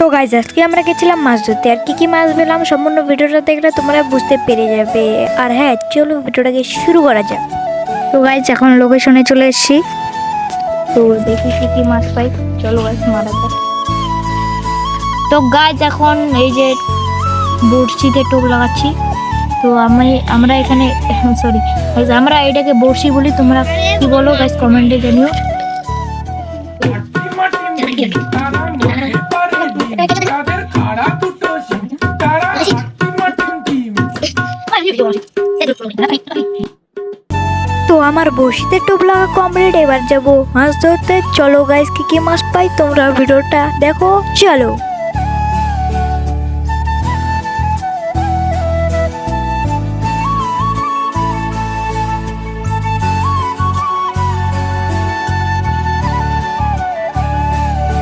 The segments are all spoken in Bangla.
তো গাইজ আজকে আমরা গেছিলাম মাছ ধরতে, আর কি কি মাছ পেলাম সম্পূর্ণ ভিডিওটা দেখলে তোমরা বুঝতে পেরে যাবে। আর হ্যাঁ, চলো ভিডিওটাকে শুরু করা যাক। তো গাইজ এখন লোকেশনে চলে এসেছি, তো দেখি কি কি মাছ পাই। চলো গাইজ মারা যাক। তো গাইজ এখন এই যে বড়শিতে টোপ লাগাচ্ছি। তো আমরা এখানে সরি গাইজ, আমরা এটাকে বড়শি বলি, তোমরা কি বলো গাইজ কমেন্টে জানিও। তো আমার বড়শিতে টোপ লাগা কমপ্লিট, এবার যাবো মাছ ধরতে। চলো গাইস, কি কি মাছ পাই তোমরা ভিডিওটা দেখো, চলো।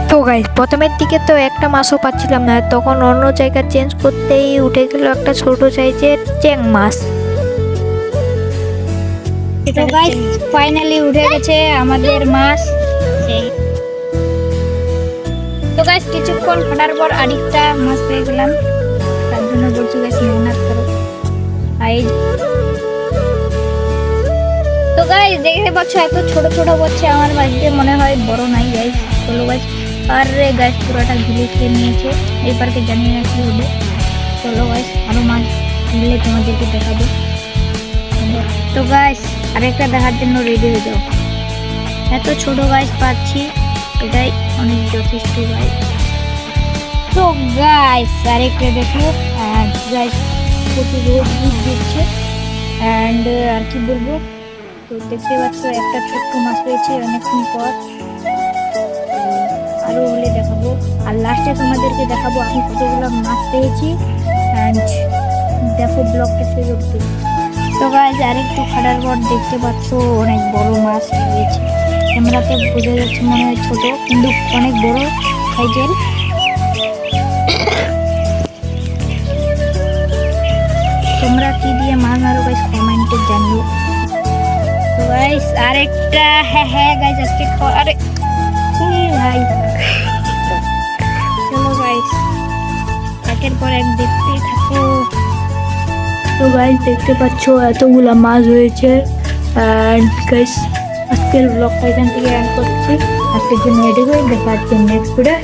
তো গাইস প্রথমের দিকে তো একটা মাছও পাচ্ছিলাম না, তখন অন্য জায়গা চেঞ্জ করতেই উঠে গেল একটা ছোট সাইজের চ্যাং মাছ। তো গাইস ফাইনালি উঠে গেছে আমাদের মাছ। তো গাইস কিছুক্ষণ খাটার পর আরেকটা মাছ পেয়ে গেলাম, তার জন্য বলছি গাইস মেহনত করো। তো গাইস দেখতে পাচ্ছ এত ছোট ছোট হচ্ছে, আমার বাড়িতে মনে হয় বড় নাই গাইস। চলো গাইস, আর গাইস পুরোটা ঘিরে খেয়ে নিয়েছে, এই পার্কে জানিয়ে না কি হবে। চলো গাইস আরো মাছ মিললে তোমাদেরকে দেখাবো। তো গাইস আরেকটা দেখার জন্য রেডি হয়ে যাও। এত ছোট গাইস পাচ্ছি, এটাই অনেক যথেষ্ট গাইস। তো গাইস আরেকটা দেখো, গাইস প্রচুর রোদ দিচ্ছে, অ্যান্ড আর কি বলবো। তো দেখতে পাচ্ছ একটা ছোট্ট মাছ পেয়েছি অনেকক্ষণ পর, আরো হলে দেখাবো। আর লাস্টে তোমাদেরকে দেখাবো আমি কতগুলো মাছ পেয়েছি, অ্যান্ড দেখো ব্লগটা শেষ অবধি। তো গাইস আরেকটু খাটার পর দেখতে পাচ্ছ অনেক বড় মাছ পেয়েছি। ক্যামেরাতে বোঝা যাচ্ছে মনে হয় ছোট, কিন্তু অনেক বড় সাইজের। তোমরা কি দিয়ে মাছ মারো গাইস কমেন্টে জানিও। তো গাইস আরেকটা হ্যাঁ গাইস আজকে আরে ভাই, চলো গাইস একের পর এক দেখতে থাকো। তো গাইস দেখতে পাচ্ছ এতগুলা মাছ হয়েছে, এন্ড গাইস আজকের ব্লগটা এখান থেকে এন্ড করছি। আজকের জন্য এটুকুই, দেখা হচ্ছে নেক্সট ভিডিও।